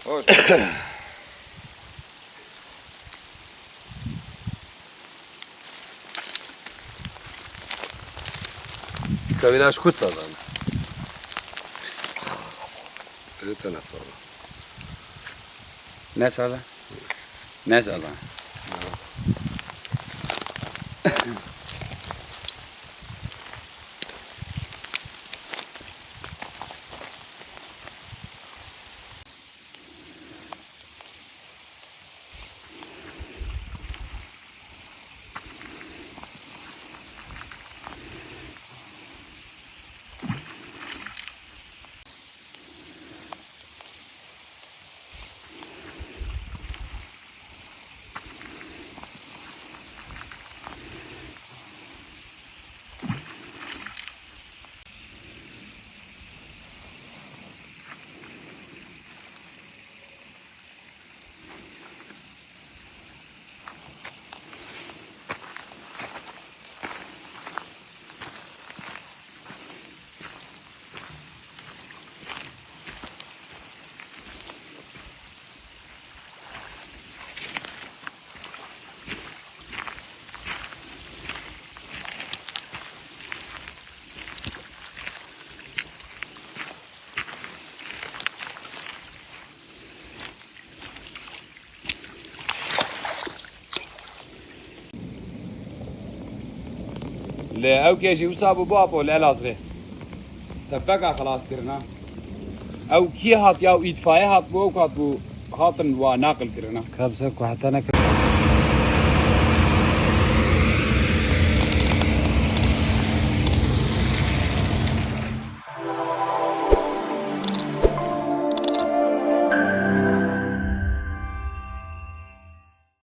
Hoş. Kavinaş kut sağlam. Evet ana sağlam. Ne sağla? Ne sağla? لا او كيجي وصابوا بابو لا لازغي تبقى خلاص كرنا او كي هات يا ادفاعي هات بو هاتن وناقل كرنا كابسك وحتى انا